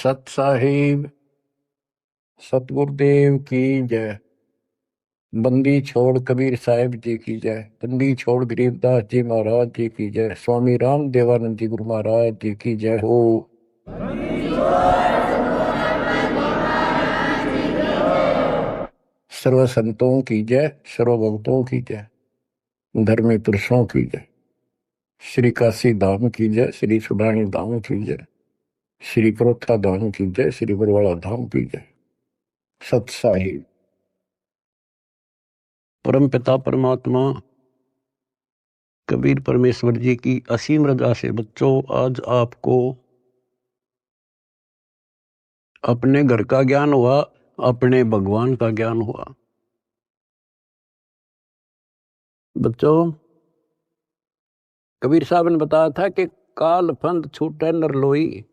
सत साहिब सतगुरुदेव की जय। बंदी छोड़ कबीर साहिब जी की जय। बंदी छोड़ गरीबदास जी महाराज जी की जय। स्वामी राम देवानंद जी गुरु महाराज जी की जय हो। सर्व संतों की जय, सर्व भक्तों की जय, धर्मी पुरुषों की जय। श्री काशी धाम की जय, श्री सुडानी धाम की जय, श्री प्रोथा धाम की जय, श्री बरवाड़ा धाम की जय। सत साहिब। परम पिता परमात्मा कबीर परमेश्वर जी की असीम रजा से बच्चों आज आपको अपने घर का ज्ञान हुआ, अपने भगवान का ज्ञान हुआ। बच्चों कबीर साहब ने बताया था कि काल फंद छूटे नर लोई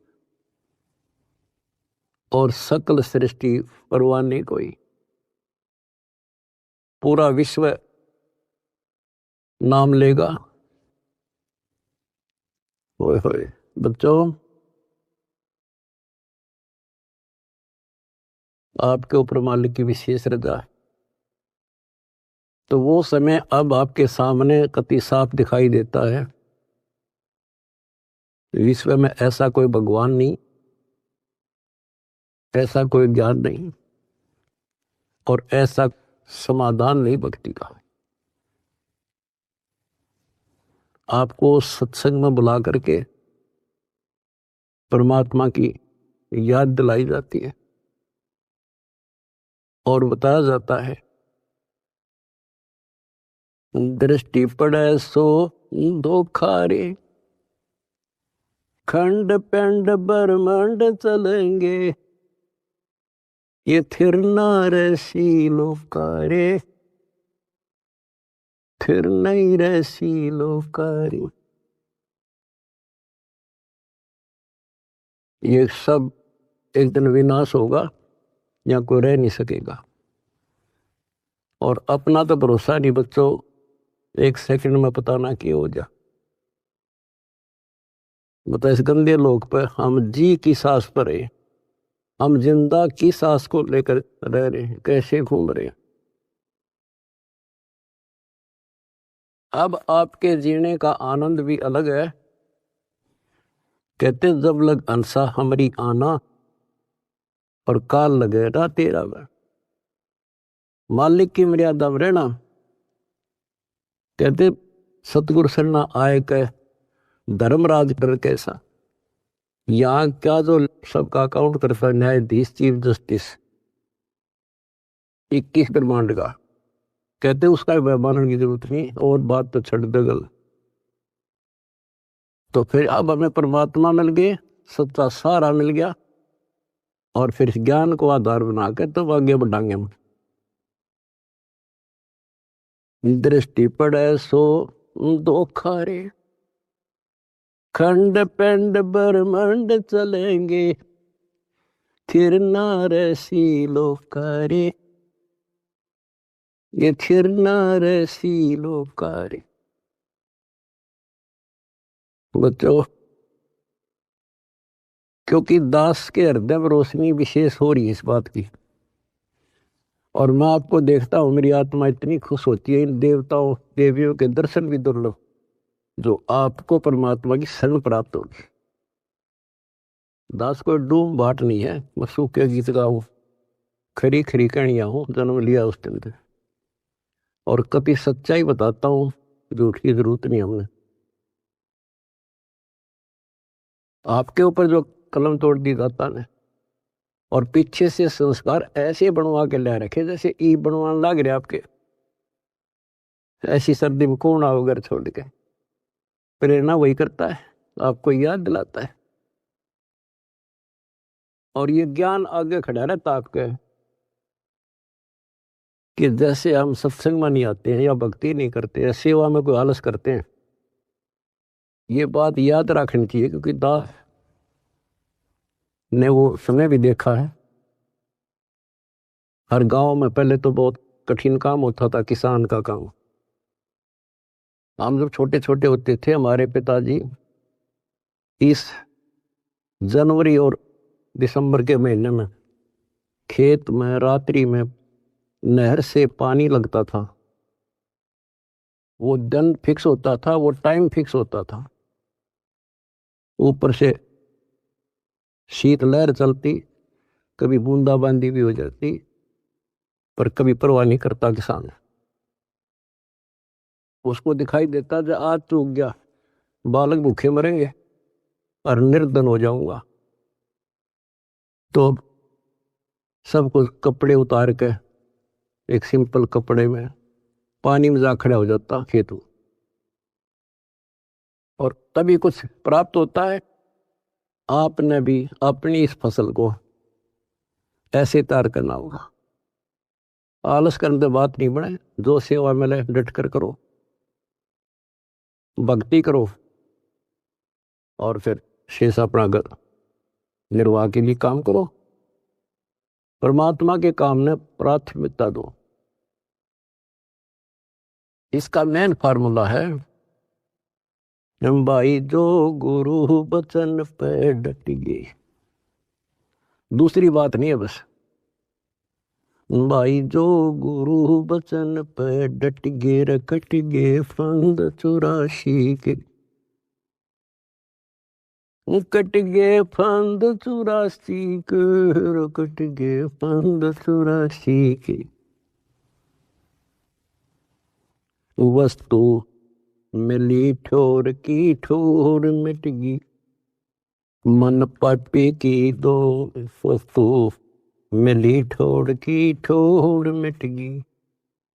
और सकल सृष्टि परवाने कोई। पूरा विश्व नाम लेगा। होए होए बच्चों आपके ऊपर मालिक की विशेष रजा है। तो वो समय अब आपके सामने कति साफ दिखाई देता है। विश्व में ऐसा कोई भगवान नहीं, ऐसा कोई ज्ञान नहीं और ऐसा समाधान नहीं भक्ति का। आपको सत्संग में बुला करके परमात्मा की याद दिलाई जाती है और बताया जाता है दृष्टि पड़े सो धोखा रे, खंड पेंड ब्रह्मांड चलेंगे, ये थिर नारसी लोकारे, फिर नहीं रसी लोकारी। ये सब एक दिन विनाश होगा, यहाँ कोई रह नहीं सकेगा। और अपना तो भरोसा नहीं बच्चों, एक सेकंड में पता ना क्या हो जा। बता इस गंदे लोक पर हम जी की सांस पर है, हम जिंदा की सांस को लेकर रह रहे हैं, कैसे घूम रहे हैं। अब आपके जीने का आनंद भी अलग है। कहते जब लग अंसा हमारी आना और काल लगे ना तेरा वह। मालिक की मर्यादा में रहना। कहते सतगुरु सरना आए कह धर्मराज कर कैसा। यहाँ क्या जो सबका अकाउंट करता है न्यायाधीश चीफ जस्टिस 21 ब्रह्मांड का, कहते उसका मानने की जरूरत नहीं और बात तो छड़ दे गल। तो फिर अब हमें परमात्मा मिल गए, सच्चा सारा मिल गया और फिर ज्ञान को आधार बनाकर तो आगे बढ़ाएंगे हम। दृष्टि पड़े सो धोखा रे, खंड पेंड ब्रह्मांड चलेंगे, थिर नारसी लोकारे, ये थिर नारसी लोकारे। बच्चों क्योंकि दास के हृदय में रोशनी विशेष हो रही है इस बात की, और मैं आपको देखता हूं मेरी आत्मा इतनी खुश होती है इन देवताओं देवियों के दर्शन भी दुर्लभ जो आपको परमात्मा की शरण प्राप्त होगी। दास कोई डूम बाट नहीं है, मैं सूखे गीत गाऊं, खरी खरी कहानियां हूं, जन्म लिया उस दिन से और कभी सच्चाई बताता हूं, झूठ की जरूरत नहीं हमने। आपके ऊपर जो कलम तोड़ दी दाता ने और पीछे से संस्कार ऐसे बनवा के ले रखे जैसे ई बनवाने लग रहे आपके। ऐसी सर्दी में कौन आओ घर छोड़ के। प्रेरणा वही करता है, आपको याद दिलाता है और ये ज्ञान आगे खड़ा रहता आपके कि जैसे हम सत्संग में नहीं आते हैं या भक्ति नहीं करते हैं, सेवा में कोई आलस करते हैं। ये बात याद रखनी चाहिए क्योंकि दास ने वो समय भी देखा है। हर गांव में पहले तो बहुत कठिन काम होता था, किसान का काम। हम जब छोटे छोटे होते थे हमारे पिताजी 30 जनवरी और दिसंबर के महीने में खेत में रात्रि में नहर से पानी लगता था। वो दिन फिक्स होता था, वो टाइम फिक्स होता था। ऊपर से शीतलहर चलती, कभी बूंदाबांदी भी हो जाती, पर कभी परवाह नहीं करता किसान। उसको दिखाई देता जो आज चूक गया, बालक भूखे मरेंगे और निर्धन हो जाऊंगा। तो सब कुछ कपड़े उतार के एक सिंपल कपड़े में पानी में जा खड़ा हो जाता खेत, और तभी कुछ प्राप्त होता है। आपने भी अपनी इस फसल को ऐसे तैयार करना होगा। आलस करने से बात नहीं बने, जो सेवा मिले डट कर करो, भक्ति करो, और फिर शेष अपना घर निर्वाह के लिए काम करो। परमात्मा के काम ने प्राथमिकता दो। इसका मेन फार्मूला है भाई, जो गुरु बचन पे डट गए। दूसरी बात नहीं है बस भाई, जो गुरु बचन पे डट गे रकट गे फंद 84 के, कट गे फंद 84 के, रकट गे फंद 84 के। वस्तु मिली ठोर की ठोर मिट गई, मन पापी की दो। वस्तु मिली ठोर की ठोर मिट गई,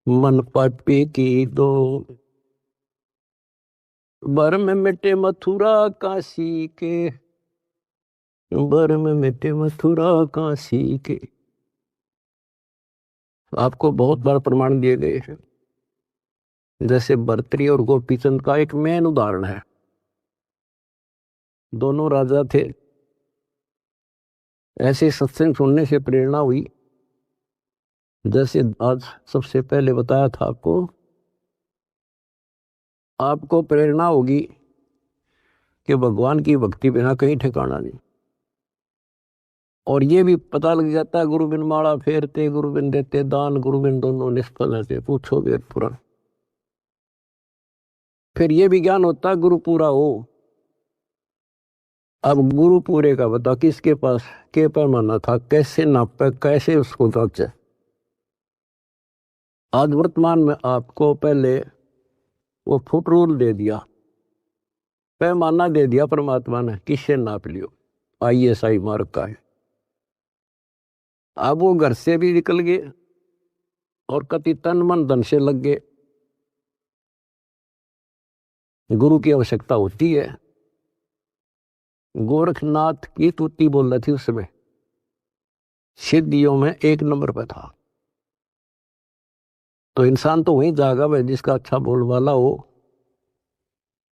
मन पापी की दो। बर में मिटे मथुरा काशी के, बर में मिटे मथुरा काशी के। आपको बहुत बार प्रमाण दिए गए हैं। जैसे भर्तृहरि और गोपीचंद का एक मेन उदाहरण है। दोनों राजा थे। ऐसे सत्संग सुनने से प्रेरणा हुई, जैसे आज सबसे पहले बताया था आपको प्रेरणा होगी कि भगवान की भक्ति बिना कहीं ठिकाना नहीं। और ये भी पता लग जाता है, गुरु बिन माला फेरते, गुरु बिन देते दान, गुरु बिन दोनों निष्फल रहते, पूछो वेद पुराण। फिर ये भी ज्ञान होता है गुरु पूरा हो। अब गुरु पूरे का बता, किसके पास के पैमाना था, कैसे नापे, कैसे उसको जांचे। आज वर्तमान में आपको पहले वो फुट रूल दे दिया, पैमाना दे दिया परमात्मा ने, किससे नाप लियो। ISI मार्क का है। अब वो घर से भी निकल गए और कति तन मन धन से लग गए। गुरु की आवश्यकता होती है। गोरखनाथ की तुति बोल रही थी उस समय, सिद्धियों में 1 नंबर पे था। तो इंसान तो वहीं जागा भाई जिसका अच्छा बोल वाला हो,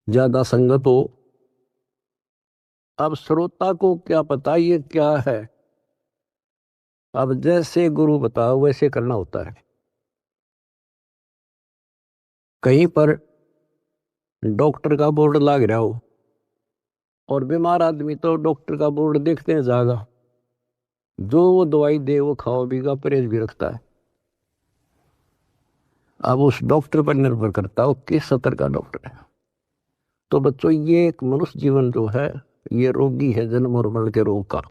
ज्यादा संगत हो। अब श्रोता को क्या पता ये क्या है। अब जैसे गुरु बताओ वैसे करना होता है। कहीं पर डॉक्टर का बोर्ड लग रहा हो और बीमार आदमी तो डॉक्टर का बोर्ड देखते हैं ज्यादा, जो वो दवाई दे वो खाओ बीगा, परहेज भी रखता है। अब उस डॉक्टर पर निर्भर करता हो किस स्तर का डॉक्टर है। तो बच्चों, ये एक मनुष्य जीवन जो है ये रोगी है, जन्म और मरण के रोग का।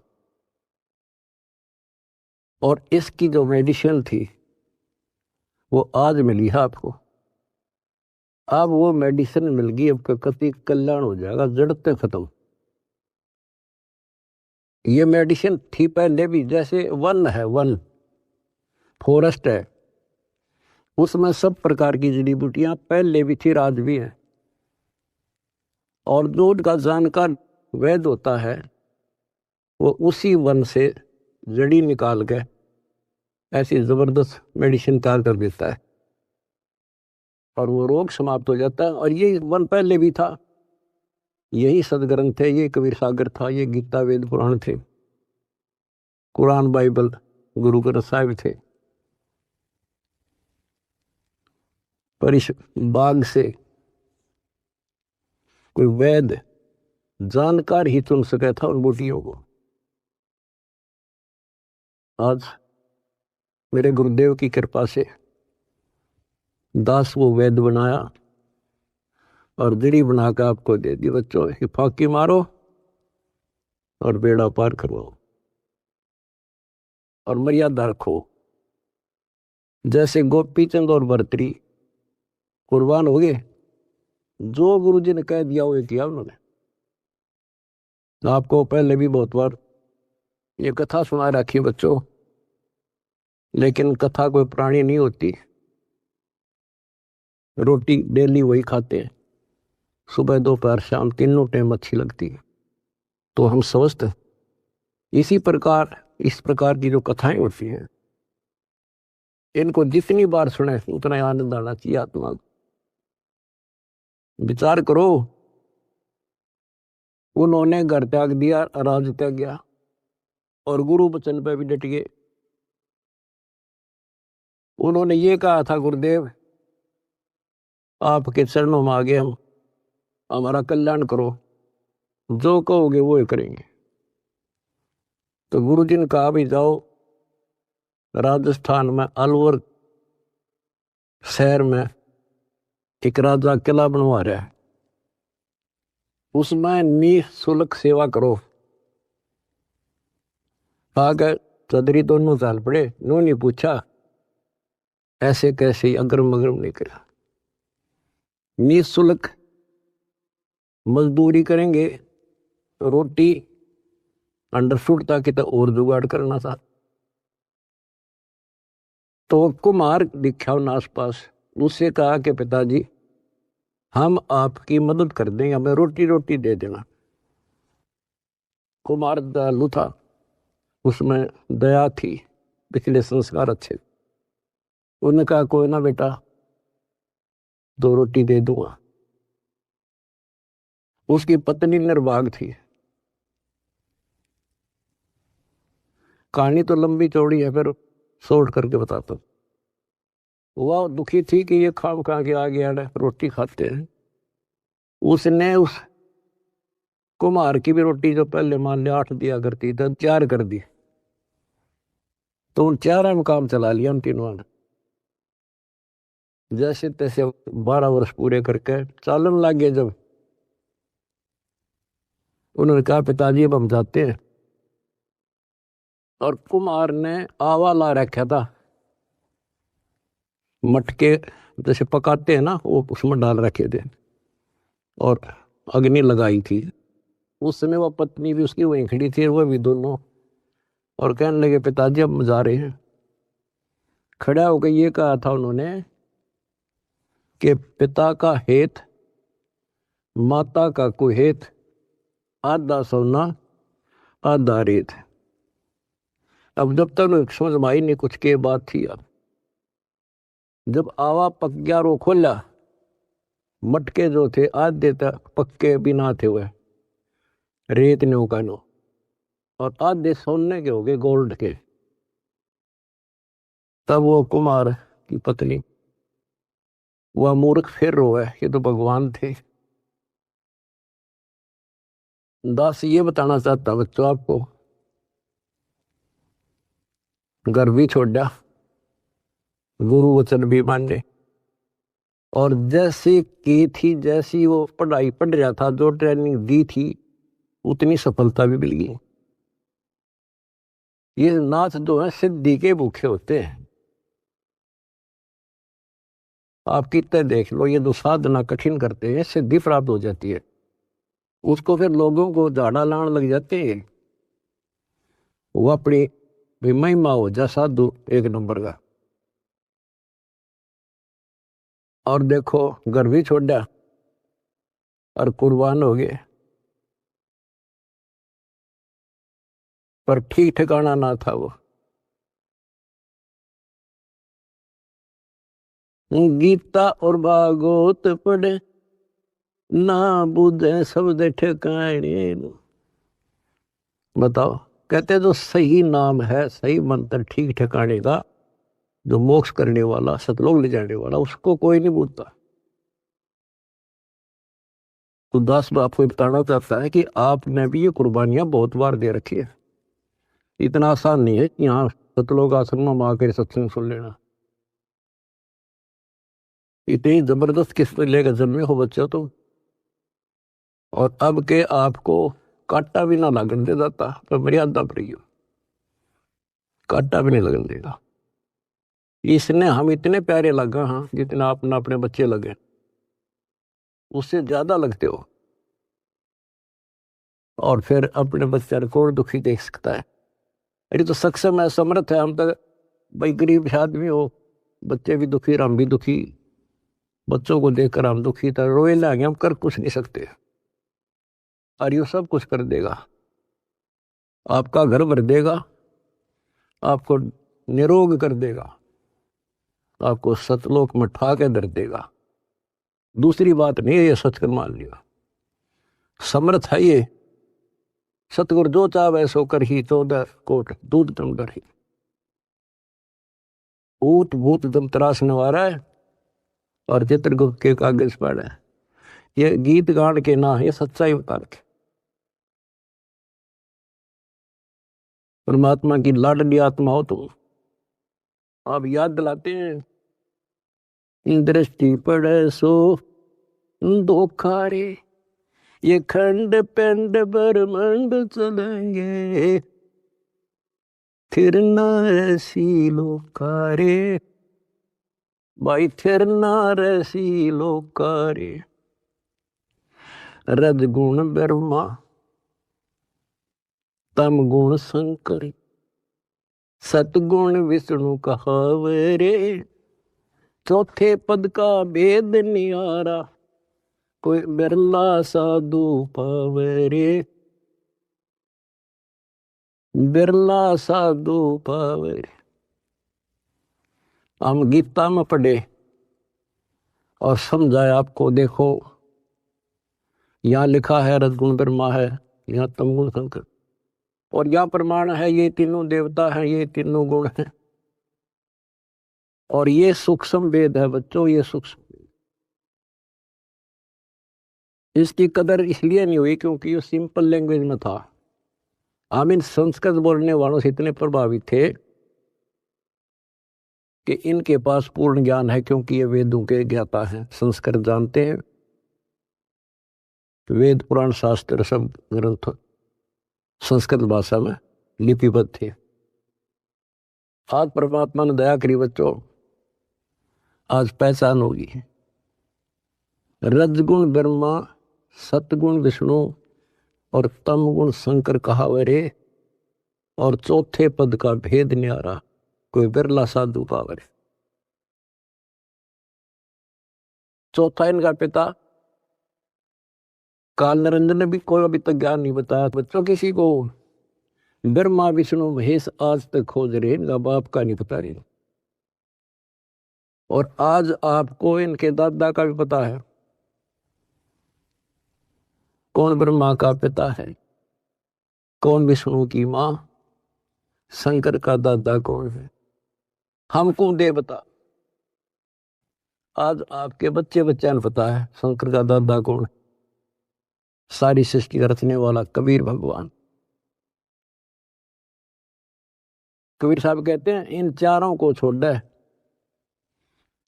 और इसकी जो मेडिसिन थी वो आज मिली है आपको। अब वो मेडिसिन मिल गई, अब कति कल्याण हो जाएगा, जड़ते खत्म। ये मेडिसिन थी पहले भी, जैसे वन है, वन फॉरेस्ट है, उसमें सब प्रकार की जड़ी बूटियां पहले भी थी, आज भी है। और जो उनका जानकार वैद्य होता है वो उसी वन से जड़ी निकाल के ऐसी जबरदस्त मेडिसिन तैयार कर देता है और वो रोग समाप्त हो जाता है। और ये वन पहले भी था, यही सदग्रंथ थे, ये कबीर सागर था, ये गीता वेद पुराण थे, कुरान बाइबल गुरु ग्रंथ साहिब थे। पर इस बाग से कोई वैद्य जानकार ही चुन सका था उन बूटियों को। आज मेरे गुरुदेव की कृपा से दास वो वैद बनाया और दीड़ी बनाकर आपको दे दी। बच्चों ये फाकी मारो और बेड़ा पार करवाओ और मर्यादा रखो। जैसे गोपी चंद और भर्तरी कुर्बान हो गए, जो गुरु जी ने कह दिया वो किया उन्होंने। आपको पहले भी बहुत बार ये कथा सुना रखी बच्चों, लेकिन कथा कोई प्राणी नहीं होती। रोटी डेली वही खाते हैं, सुबह दोपहर शाम तीनों टाइम अच्छी लगती है। तो हम स्वस्थ इसी प्रकार इस प्रकार की जो कथाएं होती हैं, इनको जितनी बार सुने उतना आनंद आना चाहिए आत्मा को। विचार करो, उन्होंने घर त्याग दिया, राज त्याग गया और गुरु वचन पे भी डट गए। उन्होंने ये कहा था, गुरुदेव आपके चरणों में आगे हम, हमारा कल्याण करो, जो कहोगे वो ही करेंगे। तो गुरु जी ने कहा भी जाओ राजस्थान में अलवर शहर में एक राजा किला बनवा रहा है, उसमें निःशुल्क सेवा करो। आगे चौधरी दोनों चाल पड़े, उन्होंने पूछा ऐसे कैसे, अग्रम अग्रम नहीं करा। निःशुल्क मजदूरी करेंगे, रोटी अंडरफुट ताकि तो और जुगाड़ करना था। तो कुमार दिखा उन आसपास, उससे कहा कि पिताजी हम आपकी मदद कर देंगे, हमें रोटी रोटी दे देना। कुमार दयालु था, उसमें दया थी, पिछले संस्कार अच्छे। उन्होंने कहा कोई ना बेटा, 2 रोटी दे दूंगा। उसकी पत्नी निर्भाग थी। कहानी तो लंबी चौड़ी है, फिर शॉर्ट करके बताता हूँ। वह दुखी थी कि ये खाम खा के आ गया रोटी खाते हैं। उसने उस कुम्हार की भी रोटी जो पहले मान लिया 8 दिया करती थी, 4 कर दी। तो उन 4 में काम चला लिया उन तीनों ने। जैसे तैसे 12 वर्ष पूरे करके चालन लग गए। जब उन्होंने कहा पिताजी अब हम जाते हैं, और कुम्हार ने आवा ला रखा था, मटके जैसे पकाते हैं ना, वो उसमें डाल रखे थे और अग्नि लगाई थी। उस समय वह पत्नी भी उसकी वहीं खड़ी थी, वह भी दोनों, और कहने लगे पिताजी अब हम जा रहे हैं। खड़ा होकर ये कहा था उन्होंने कि पिता का हेत माता का कुहेत, आधा सोना आधा रेत। अब जब तक समझ में आई नहीं कुछ के बात थी। अब जब आवा पक गया रो खोला, मटके जो थे आधे तक पक्के बिना थे, वह रेत ने उकानो, और आधे सोने के हो गए, गोल्ड के। तब वो कुमार की पत्नी, वह मूर्ख फिर रोए, ये तो भगवान थे। दास ये बताना चाहता बच्चों आपको, घर भी छोड़ा, गुरु वचन भी माने, और जैसी की थी, जैसी वो पढ़ाई पढ़ रहा था, जो ट्रेनिंग दी थी, उतनी सफलता भी मिल गई। ये नाथ जो है सिद्धि के भूखे होते हैं। आप कितने देख लो, ये जो साधना कठिन करते हैं सिद्धि प्राप्त हो जाती है, उसको फिर लोगों को झाड़ा लाने लग जाते हैं। वो अपनी महिमा हो जा साधु एक नंबर का। और देखो घर भी छोड़ा और कुर्बान हो गए, पर ठीक ठिकाना ना था। वो गीता और भागवत पढ़े ना बुझे शब्द ठिकाने। बताओ, कहते जो सही नाम है, सही मंत्र ठीक ठिकाने का, जो मोक्ष करने वाला, सतलोक ले जाने वाला, उसको कोई नहीं पूछता। तो दास आपको बताना चाहता है कि आपने भी ये कुर्बानियां बहुत बार दे रखी है। इतना आसान नहीं है कि यहाँ सतलोक आश्रम में आकर सत्संग सुन लेना। इतनी जबरदस्त किस्मत लेकर जन्मे हो बच्चों तो, और अब के आपको कांटा भी ना लगन दे जाता, पर मर्यादा पर ही कांटा भी नहीं लगन देगा। इसने हम इतने प्यारे लगा, हाँ, जितना अपना अपने बच्चे लगे, उससे ज्यादा लगते हो। और फिर अपने बच्चे को दुखी देख सकता है। अरे तो सक्षम है, समर्थ है, हम तो भाई गरीब आदमी हो, बच्चे भी दुखी, हम भी दुखी, बच्चों को देखकर हम दुखी था, रोए लागे, हम कर कुछ नहीं सकते, और ये सब कुछ कर देगा। आपका घर भर देगा, आपको निरोग कर देगा, आपको सतलोक में ठा के धर देगा। दूसरी बात नहीं है, ये सच कर मान लिया, समर्थ है ये। सतगुरु जो चाहे सो कर ही, 14 कोट दूध दम डर ही। ऊत भूत दम त्रास नवारा है, और चित्रगुप्त के कागज पर है। ये गीत गान के ना, ये सच्चाई बता रखे। परमात्मा की लाडली आत्मा हो तुम, आप याद दिलाते हैं। दृष्टि पड़े सो धोखा रे, ये खंड पिंड ब्रह्मांड चलेंगे, फिर ना ऐसी लोकारे, भाई फिर ना ऐसी लोकारे। रज गुण ब्रह्मा, तम गुण शंकर, सतगुण विष्णु कहावरे, चौथे पद का भेद नियारा, कोई बिरला साधु पावरे, बिरला साधु पावरे। हम गीता में पढ़े और समझाए आपको। देखो यहाँ लिखा है रजगुण ब्रह्मा है, यहाँ तमगुण शंकर, और यहाँ प्रमाण है ये तीनों देवता हैं, ये तीनों गुण हैं। और ये सूक्ष्म वेद है बच्चों, ये सूक्ष्म। इसकी कदर इसलिए नहीं हुई क्योंकि ये सिंपल लैंग्वेज में था। हम इन संस्कृत बोलने वालों से इतने प्रभावित थे कि इनके पास पूर्ण ज्ञान है, क्योंकि ये वेदों के ज्ञाता हैं, संस्कृत जानते हैं। वेद पुराण शास्त्र सब ग्रंथ संस्कृत भाषा में लिपिबद्ध थे। आज परमात्मा ने दया करी बच्चों, आज पहचान होगी। रजगुण ब्रह्मा, सतगुण विष्णु और तमगुण शंकर कहावरे, और चौथे पद का भेद न्यारा, कोई बिरला साधु पावरे। चौथा इनका पिता काल निरंजन ने भी कोई अभी तक ज्ञान नहीं बताया बच्चों किसी को। ब्रह्मा विष्णु महेश आज तक खोज रहे, इनका बाप का नहीं पता रहे। और आज आपको इनके दादा का भी पता है, कौन ब्रह्मा का पिता है, कौन विष्णु की माँ, शंकर का दादा कौन है। हमको देवता, आज आपके बच्चे बच्चा ने पता है शंकर का दादा कौन है। सारी सृष्टि का रचने वाला कबीर भगवान। कबीर साहब कहते हैं इन चारों को छोड़ दे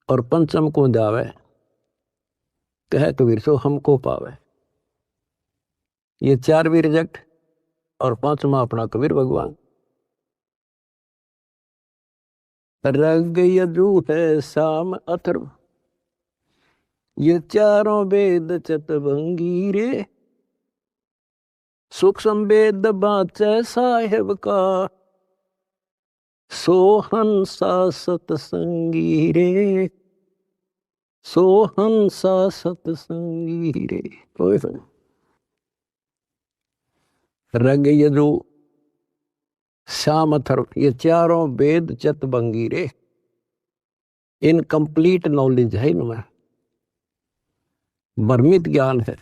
और पंचम को जावे, कहे कबीर सो हमको पावे। ये चार भी रिजेक्ट, और पांचवा अपना कबीर भगवान। रग यजु है शाम अथर्व, ये चारों वेद चतवंगी रे, सूक्ष्म वेद बाचे साहेब का, सोहंसा सतसंगी रे, सोहंसा सतसंगी रे। रग यजु श्याम अथर्व, ये चारों वेद चतवंगी रे, इनकम्प्लीट नॉलेज है इनमें, भ्रमित ज्ञान है।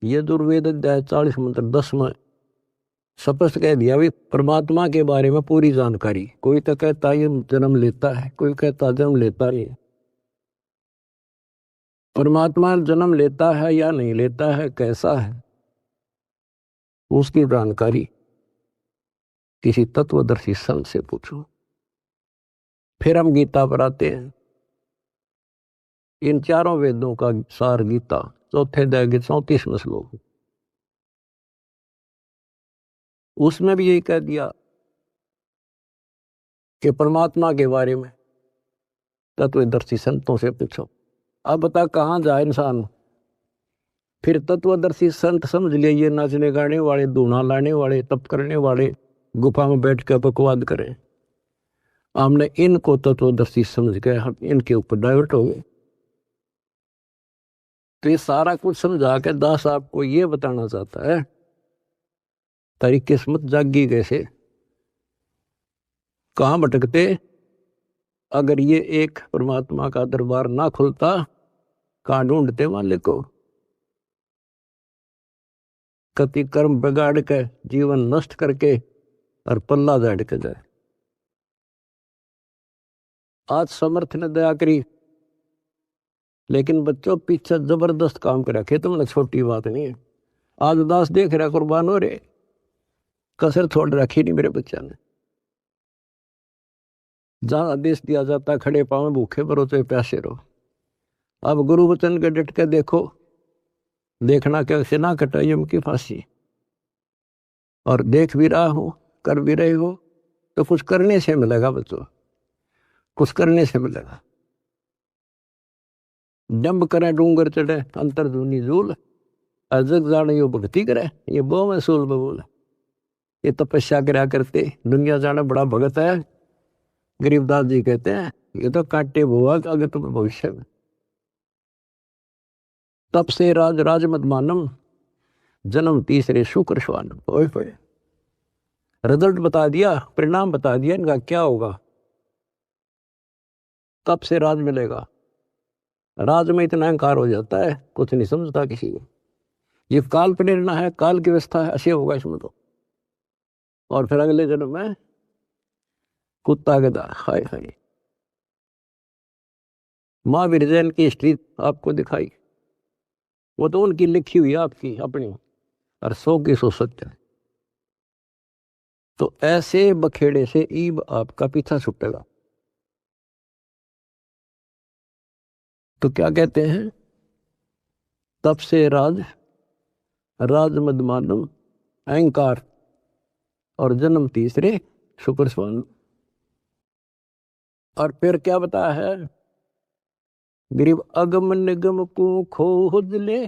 यजुर्वेद अध्याय 40 मंत्र 10 में स्पष्ट कह दिया भी परमात्मा के बारे में पूरी जानकारी। कोई तो कहता ये जन्म लेता है, कोई कहता जन्म लेता नहीं। परमात्मा जन्म लेता है या नहीं लेता है, कैसा है, उसकी जानकारी किसी तत्वदर्शी संत से पूछो। फिर हम गीता पर आते हैं। इन चारों वेदों का सार गीता, चौथे अध्याय के 34वें श्लोक, उसमें भी यही कह दिया कि परमात्मा के बारे में तत्वदर्शी संतों से पूछो। अब बता कहाँ जाए इंसान। फिर तत्वदर्शी संत समझ लिए ये नाचने गाने वाले, धूना लाने वाले, तप करने वाले, गुफा में बैठ कर बकवाद करें। हमने इनको तत्वदर्शी समझ गए, हम इनके ऊपर डाइवर्ट हो गए। तो ये सारा कुछ समझा के दास आपको ये बताना चाहता है तारी किस्मत जागी कैसे, कहाँ भटकते अगर ये एक परमात्मा का दरबार ना खुलता, कहाँ ढूंढते मालिक को। कति कर्म बिगाड़ के जीवन नष्ट करके और पल्ला झाड़ के जाए। आज समर्थ ने दया करी, लेकिन बच्चों पीछे जबरदस्त काम कर रखे, तुमने छोटी बात नहीं है। आज उदास देख रहा कुर्बान हो रहे, कसर छोड़ रखी नहीं मेरे बच्चा ने। जहां आदेश दिया जाता खड़े पांव भूखे भरो तो प्यासे रहो। अब गुरु वचन के डट के देखो, देखना कैसे ना कटाई उनकी फांसी। और देख भी रहा हो, कर भी रहे हो, तो कुछ करने से मिलेगा बच्चों, कुछ करने से मिलेगा। डंब करे डूंगर चढ़े अंतर दूनी झूल, अजग जाने यो भक्ति करे ये बहु महसूल बबूल। ये तपस्या करा करते दुनिया जाना बड़ा भगत है। गरीबदास जी कहते हैं ये तो कांटे बुआ अगर तुम्हें भविष्य में। तप से राज राज मत मानम, जन्म तीसरे शुक्र श्वानम। ओए होए, रिजल्ट बता दिया, परिणाम बता दिया इनका क्या होगा। तप से राज मिलेगा। राज में इतना अहंकार हो जाता है, कुछ नहीं समझता किसी को। ये काल प्रेरणा है, काल की व्यवस्था है, ऐसे होगा इसमें तो। और फिर अगले जन्म में कुत्ता गधा। हाय हाय। महावीर जैन की हिस्ट्री आपको दिखाई, वो तो उनकी लिखी हुई आपकी अपनी, और 100 की 100 सत्य। तो ऐसे बखेड़े से ईब आपका पीछा छुटेगा। तो क्या कहते हैं, तप से राज राज मद मानम, अहंकार और जन्म तीसरे शुक्र स्वान। और फिर क्या बताया है, गरीब अगम निगम को खोज ले,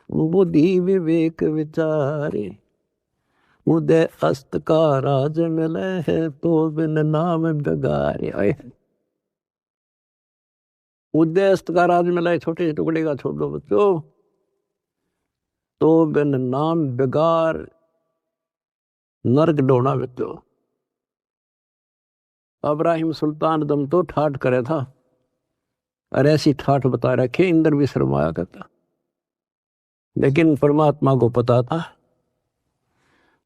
बुद्धि विवेक विचारे, उदय अस्त का राज मिले है तो बिन नाम बिगारे। उदय अस्त का राज मिला है, छोटे टुकड़े का छोड़ दो बच्चों, तो बिन नाम बिगार नर्क डोना बच्चों। अब्राहिम सुल्तान दम तो ठाठ करे था, और ऐसी ठाठ बता रखे इंद्र भी शर्माया करता। लेकिन परमात्मा को पता था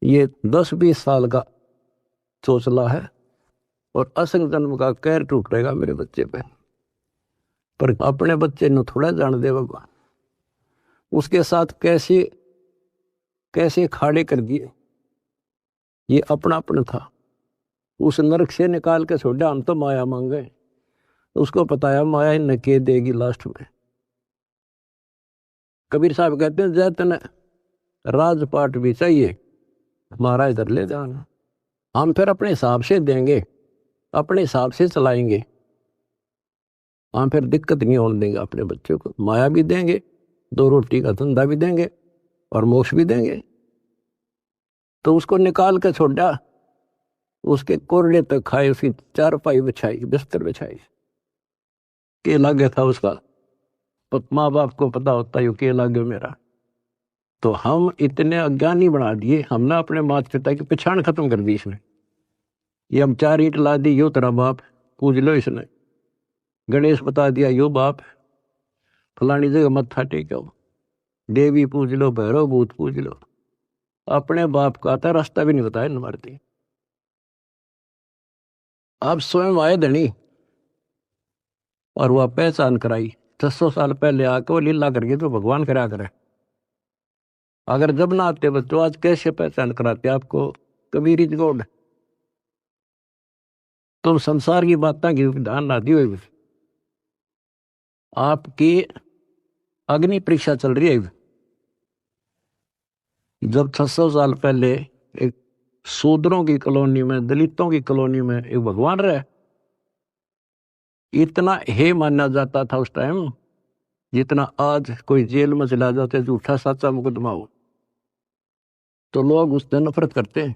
ये 10-20 साल का चोचला है और असंग जन्म का कहर टूटेगा मेरे बच्चे पे। पर अपने बच्चे ने थोड़ा जान दे भगवान, उसके साथ कैसे कैसे खाड़े कर दिए। ये अपना अपना था, उस नरक से निकाल के छोड़ा, हम तो माया मांगे। उसको पता है माया ही नके देगी लास्ट में। कबीर साहब कहते हैं जैतन राजपाट भी चाहिए, हमारा इधर ले जाना। हम फिर अपने हिसाब से देंगे, अपने हिसाब से चलाएंगे। हम फिर दिक्कत नहीं होने देंगे अपने बच्चों को। माया भी देंगे, 2 रोटी का धंधा भी देंगे और मोक्ष भी देंगे। तो उसको निकाल के छोड़ा, उसके कोरडे तक खाए, उसकी चारपाई बिछाई, बिस्तर बिछाई। के लागे था उसका, माँ बाप को पता होता है के लागे मेरा। तो हम इतने अज्ञानी बना दिए, हमने अपने माता पिता की पहचान खत्म कर दी इसमें। ये हम 4 ईंट ला दी, यो तेरा बाप, पूज लो इसने। गणेश बता दिया यो बाप, फलानी जगह मत्था टेको, देवी पूज लो, भैरव भूत पूज लो। अपने बाप का आता रास्ता भी नहीं बताया न मारती। आप स्वयं आए धनी और वह पहचान कराई। 600 साल पहले आके वो लीला करके तो भगवान करा करे। अगर जब ना आते बच्चों, आज कैसे पहचान कराते आपको कबीर इज गॉड। तुम संसार की बातें की ध्यान ना दियो। आपकी अग्नि परीक्षा चल रही है। जब 600 साल पहले एक शूद्रों की कॉलोनी में, दलितों की कॉलोनी में एक भगवान रहे, इतना हे माना जाता था उस टाइम जितना आज कोई जेल में चला जाते झूठा सच्चा मुकदमा हो तो लोग उससे नफरत करते हैं।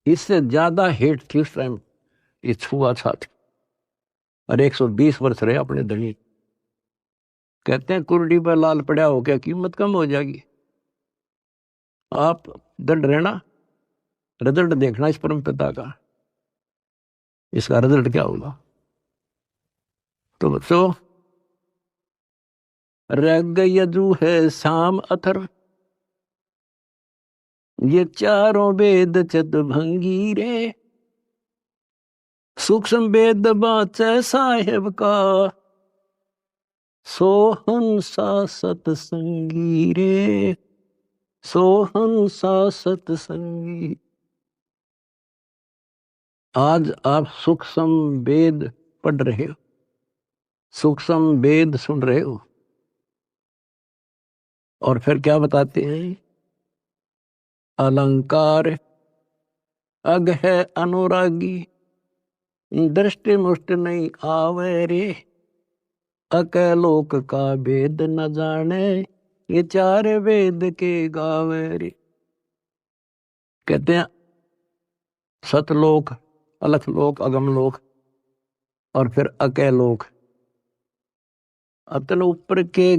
इससे ज्यादा हेट थी उस टाइम ये छुआछूत। और 120 वर्ष रहे अपने धनी। कहते हैं कुर्डी पर लाल पड़ा हो क्या कीमत कम हो जाएगी। आप दंड रहना, रिजल्ट देखना इस परम पिता का, इसका रिजल्ट क्या होगा। तो बच्चों, रग यजु है शाम अथर, ये चारों वेद चत भंगी रे, सूक्ष्म वेद बाचे साहेब का, सोहंसा सतसंगी रे, सोहंसा सतसंगी। आज आप सूक्ष्म वेद पढ़ रहे हो, सूक्ष्म वेद सुन रहे हो, और फिर क्या बताते हैं, अलंकार अग है अनुरागी, दृष्टि मुष्ट नहीं आवे रे, अकलोक का वेद न जाने, ये चार वेद के गावे रे। कहते हैं सतलोक, अलखलोक, अगमलोक और फिर अकलोक। अतन ऊपर के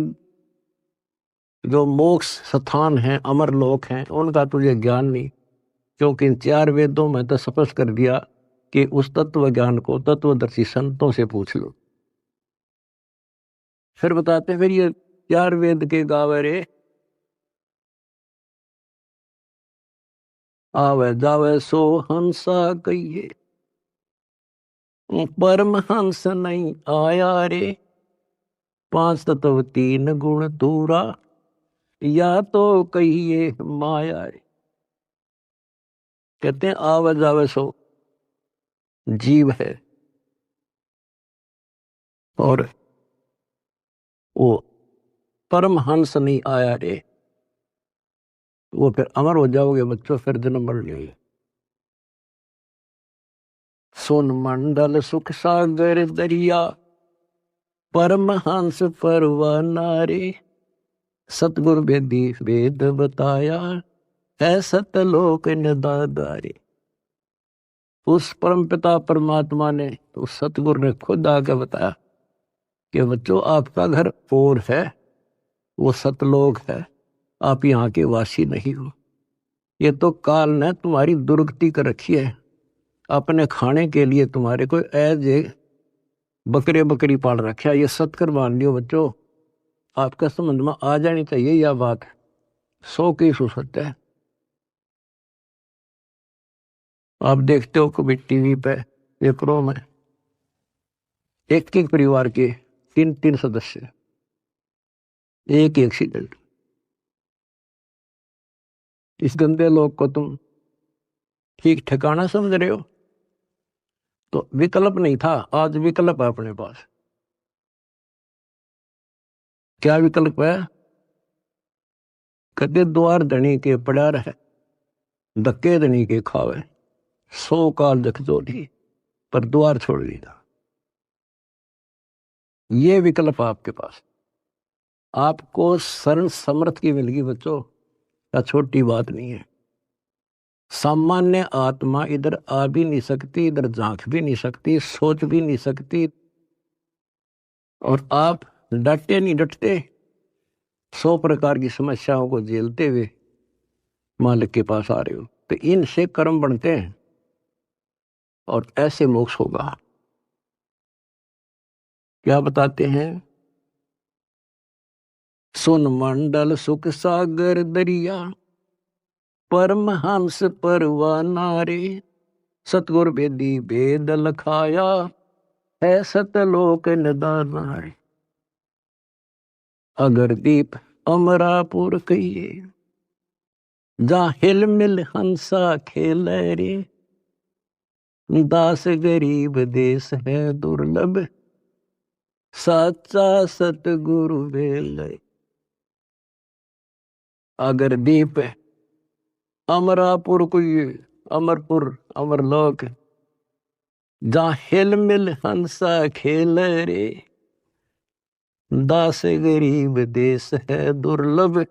जो मोक्ष स्थान हैं, अमर लोक हैं, उनका तुझे ज्ञान नहीं, क्योंकि इन चार वेदों में तो स्पष्ट कर दिया कि उस तत्व ज्ञान को तत्वदर्शी संतों से पूछ लो। फिर बताते हैं, फिर ये चार वेद के गावे रे, आवे जावे सो हंसा कहिए, परमहंस नहीं आया रे, पांच तत्व तीन गुण दूरा, या तो कहिए माया रे। कहते हैं आवे जावे सो जीव है, और वो परमहंस नहीं आया रे, वो फिर अमर हो जाओगे बच्चों, फिर जन्म मर लेंगे। सुन मंडल सुख सागर दरिया, परमहंस परवाना रे, सतगुरु वेदी वेद बताया, है सतलोक निदादारी। उस परम पिता परमात्मा ने, उस सतगुरु ने खुद आके बताया कि बच्चों आपका घर और है, वो सतलोक है, आप यहाँ के वासी नहीं हो। ये तो काल ने तुम्हारी दुर्गति कर रखी है, अपने खाने के लिए तुम्हारे को एज ए बकरे बकरी पाल रखा है। ये सत्कर मान लियो बच्चों, आपका समझ में आ जानी चाहिए यह बात, 100 की सत्य है। आप देखते हो कभी टीवी पे पेपरों में एक एक परिवार के 3-3 सदस्य, एक एक्सीडेंट। इस गंदे लोग को तुम ठीक ठिकाना समझ रहे हो। तो विकल्प नहीं था, आज विकल्प है अपने पास। क्या विकल्प है, कदे द्वार धनी के पड़ा रहे, धक्के धनी के खावे, 100 काल जख जोड़ी, पर द्वार छोड़ दिया। ये विकल्प आपके पास, आपको शरण समर्थ की मिलगी बच्चों, क्या छोटी बात नहीं है। सामान्य आत्मा इधर आ भी नहीं सकती, इधर झांक भी नहीं सकती, सोच भी नहीं सकती, और आप डटे नहीं डटते, 100 प्रकार की समस्याओं को झेलते हुए मालिक के पास आ रहे हो। तो इनसे कर्म बनते हैं और ऐसे मोक्ष होगा। क्या बताते हैं, सुन मंडल सुख सागर दरिया, परमहंस परवाना रे, सतगुर वेदी वेद लखाया, है सतलोक निदाना रे। अगर दीप अमरापुर कहिए, जहाँ हिल मिल हंसा खेल रे, दास गरीब देश है दुर्लभ, साचा सतगुरु वेल। अगर दीप अमरापुर कोई, अमरपुर अमरलोक, जहाँ हिल मिल हंसा खेल रे, दास गरीब देश है दुर्लभ,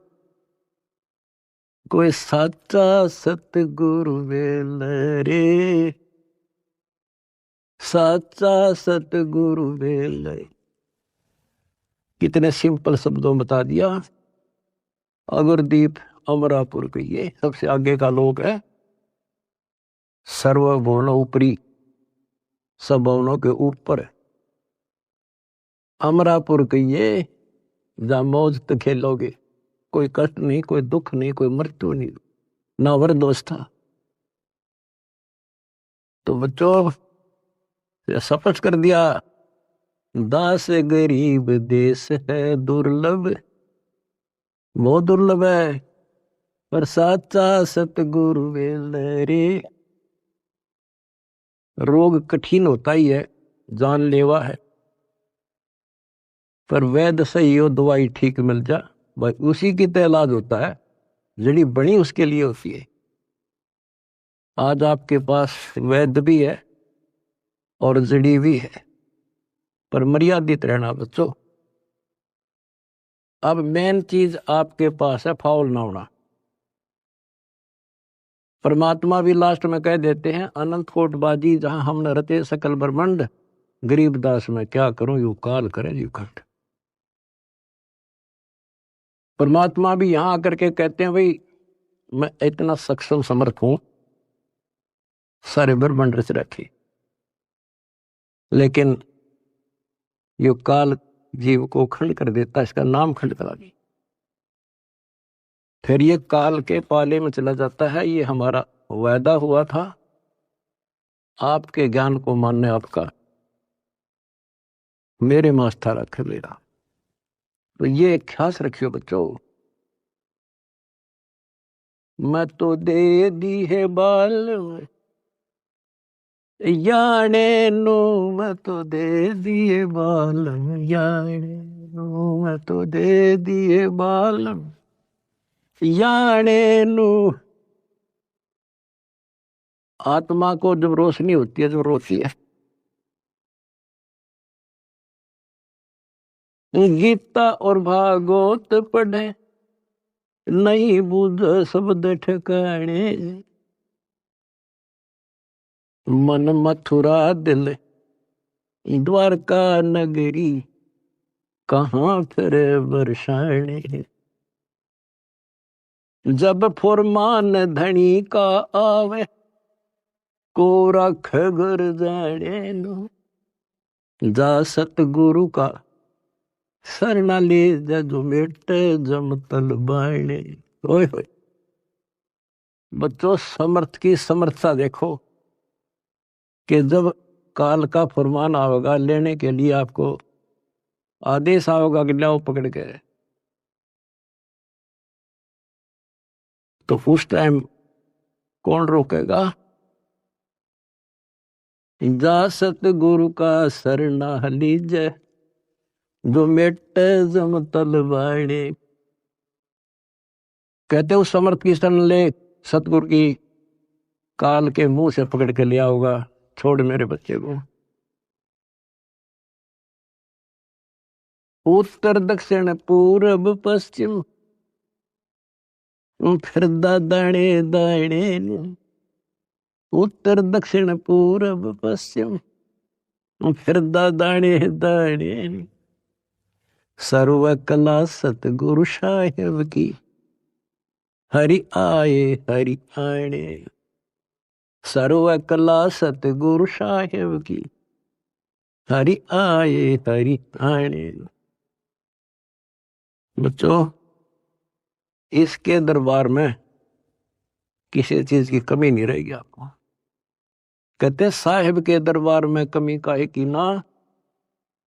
कोई साचा सतगुरु वेल रे, साचा सतगुरु वेल। कितने सिंपल शब्दों में बता दिया। अगरदीप अमरापुर के ये सबसे आगे का लोक है, सर्वभुवन ऊपरी, सब भवनों के ऊपर। अमरापुर के ये जहाँ मौज तो खेलोगे, कोई कष्ट नहीं, कोई दुख नहीं, कोई मृत्यु नहीं, ना वरदोष था। तो बच्चों शपथ कर दिया, दास गरीब देश है दुर्लभ, वो दुर्लभ है, पर साचा सतगुरु वेल रे। रोग कठिन होता ही है, जानलेवा है, पर वैद्य सही हो, दवाई ठीक मिल जा, भाई उसी की तो इलाज होता है, जड़ी बनी उसके लिए होती है। आज आपके पास वैद्य भी है और जड़ी भी है, पर मर्यादित रहना बच्चों। अब मेन चीज आपके पास है फाउल ना होना। परमात्मा भी लास्ट में कह देते हैं, अनंत कोट बाजी जहां हमने रचे सकल ब्रह्मंड, गरीबदास में क्या करूं यू काल करे यू खंड। परमात्मा भी यहां आकर के कहते हैं, भाई मैं इतना सक्षम समर्थ हूं, सारे ब्रह्मंड रच रखे, लेकिन यो काल जीव को खंड कर देता, इसका नाम खंड करा दी, फिर ये काल के पाले में चला जाता है। ये हमारा वायदा हुआ था, आपके ज्ञान को मानने आपका, मेरे में आस्था रखे मेरा। तो ये ख्यास रखियो बच्चों, मैं तो दे दी है बाल याने नो, मैं तो दे दिए बाल याने नो, मैं तो दे दिए बाल याने नो। आत्मा को जब रोशनी होती है, जब रोती है, गीता और भागवत पढ़े, नहीं बुझ शब्द ठिकाने, मन मथुरा दिल द्वारका नगरी, कहाँ फिर बरसाने। जब फुरमान धनी का आवे, को रख घर जाने नो, जा सतगुरु का सरना ले जा, जो मेट जम तल बाणे। ओए होए बच्चों, समर्थ की समर्थता देखो, कि जब काल का फरमान आवेगा लेने के लिए, आपको आदेश आवेगा कि लाओ पकड़ के, तो उस टाइम कौन रोकेगा? जा सतगुरु का सरना लीजे, जो मेट जम तल बाणे। कहते उस समर्थ की शरण ले, सतगुरु की काल के मुंह से पकड़ के लिया होगा, छोड़ मेरे बच्चे को। उत्तर दक्षिण पूर्व पश्चिम, फिर दाणे दाणे, उत्तर दक्षिण पूर्व पश्चिम, फिर दाणे दाणे। सर्व कला सतगुरु साहेब की, हरि आए हरि आने। सर्व कला सतगुरु साहेब की, हरि आए हरि आने। बच्चों, इसके दरबार में किसी चीज की कमी नहीं रहेगी आपको। कहते साहिब के दरबार में कमी काहे की ना,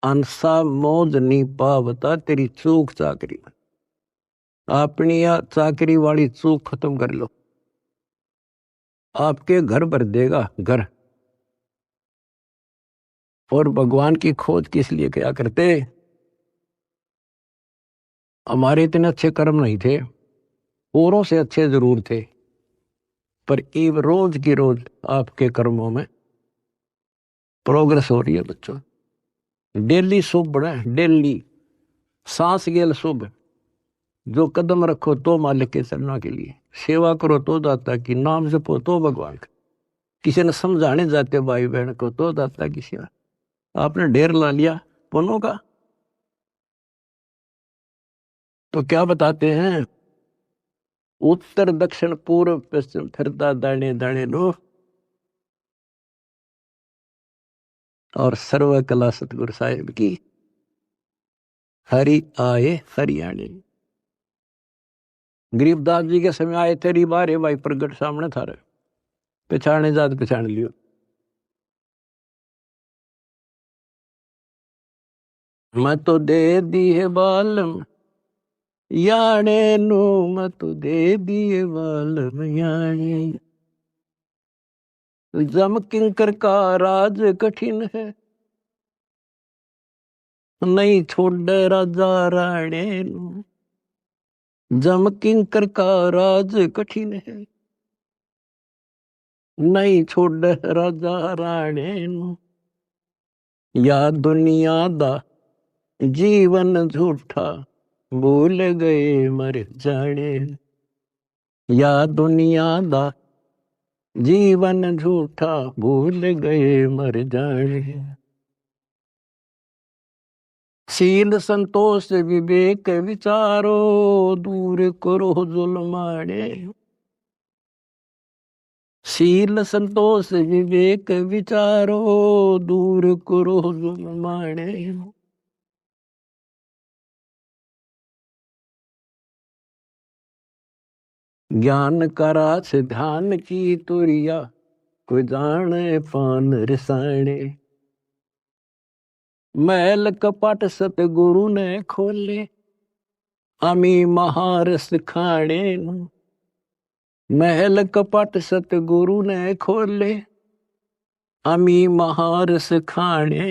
अंसा मौज नहीं पावता तेरी चूक चाकरी। अपनी या चाकरी वाली चूक खत्म कर लो, आपके घर भर देगा घर। और भगवान की खोज किस लिए क्या करते? हमारे इतने अच्छे कर्म नहीं थे, औरों से अच्छे जरूर थे, पर एक रोज की रोज आपके कर्मों में प्रोग्रेस हो रही है बच्चों। डेली शुभ बढ़े, डेली सांस गेल शुभ। जो कदम रखो तो मालिक के चरणों के लिए, सेवा करो तो दाता की, नाम जपो तो भगवान का, किसी ने समझाने जाते भाई बहन को तो दाता की सेवा। आपने ढेर ला लिया पुण्यों का, तो क्या बताते हैं? उत्तर दक्षिण पूर्व पश्चिम फिरता दाने दाने लो, और सर्व कला सतगुरु साहिब की, हरि आए हरियाणे। गरीबदास जी के समय आए थे बारे भाई प्रगट सामने था, पहचाने जात पहचान लियो। मैं तो दे दी है बालम याने नु, मैं तो दे दिए बालम याने। जम किंकर का राज कठिन है, नहीं छोड़ राजा राणे नु। जम किंकर का राज कठिन है, नहीं छोड़ राजा राणे नु। या दुनिया दा जीवन झूठा, भूल गए मर जाने। या दुनिया दा जीवन झूठा, भूल गए मर जाने। शील संतोष विवेक विचारो, दूर करो जुल्माने। शील संतोष विवेक विचारो, दूर करो जुल्माने। ज्ञान का रास ध्यान की तुरिया, कोई जाने पान रसाने। महल कपट सतगुरु ने खोले, अमी महारस खाने। महल कपट सतगुरु ने खोले, अमी महारस खाने।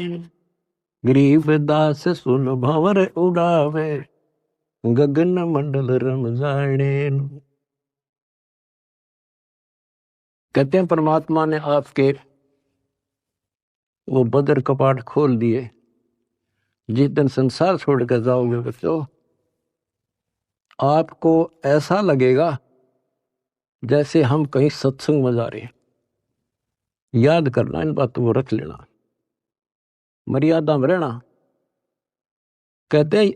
गरीब दास सुन भंवर उड़ावे, गगन मंडल रम जाने। कहते हैं परमात्मा ने आपके वो बदर कपाट खोल दिए। जिस दिन संसार छोड़कर जाओगे बच्चों, आपको ऐसा लगेगा जैसे हम कहीं सत्संग में जा रहे हैं। याद करना, इन बातों को रख लेना, मर्यादा में रहना। कहते हैं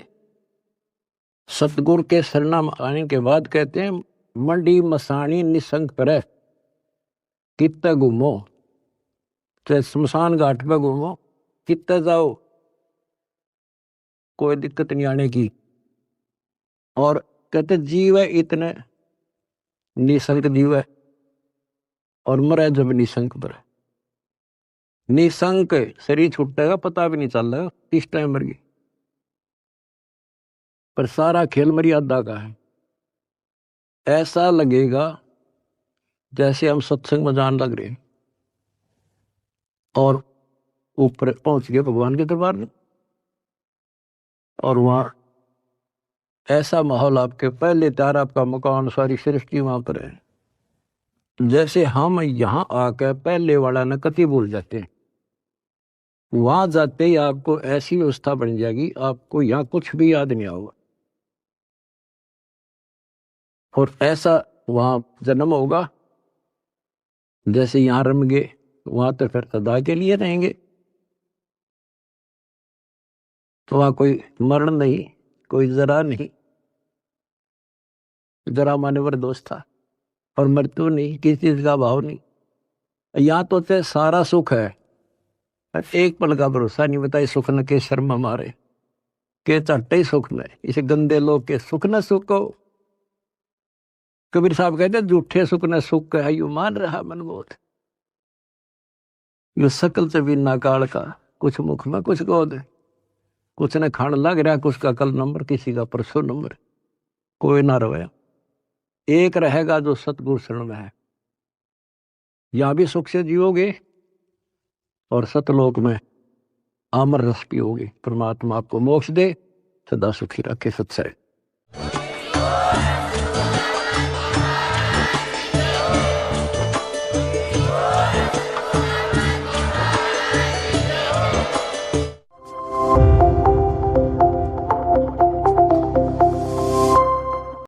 सतगुरु के शरणा में आने के बाद कहते हैं, मंडी मसानी निसंग पर कित्ते घूमो, चाहे शमशान घाट पे घूमो, कित्ते जाओ, कोई दिक्कत नहीं आने की। और कहते जीव है इतने निसंग जीव है, और मरे जब निसंग पर। निसंक शरीर छूटेगा, पता भी नहीं चल रहा किस टाइम मर गई, पर सारा खेल मर्यादा का है। ऐसा लगेगा जैसे हम सत्संग में जान लग रहे हैं, और ऊपर पहुंच गए भगवान के दरबार में, और वहां ऐसा माहौल, आपके पहले त्यार आपका मकान, सारी सृष्टि वहां पर है। जैसे हम यहाँ आकर पहले वाला न कति भूल जाते हैं, वहां जाते ही आपको ऐसी व्यवस्था बन जाएगी, आपको यहाँ कुछ भी याद नहीं होगा। और ऐसा वहां जन्म होगा जैसे यहाँ रम गए, वहां तो फिर सदा के लिए रहेंगे। तो वहां कोई मरण नहीं, कोई जरा नहीं। जरा मानवर दोष था, और मृत्यु नहीं, किसी चीज का भाव नहीं। यहाँ तो चाहे सारा सुख है, एक पल का भरोसा नहीं। बताइए सुख न के शर्म मारे, के चट्टे ही सुख में, इसे गंदे लोग के सुख न सुख हो। कबीर साहब कहते झूठे सुख न सुख है, यू मान रहा मन बोध। यू सकल से बिना काल का, कुछ मुख में कुछ गोद। कुछ ने खान लग रहा, कुछ का कल नंबर, किसी का परसों नंबर। कोई ना रहे, एक रहेगा जो सतगुरु शरण में है। यहां भी सुख से जियोगे और सतलोक में अमर रस पियोगे। परमात्मा आपको मोक्ष दे, सदा सुखी रखे। सत्सय।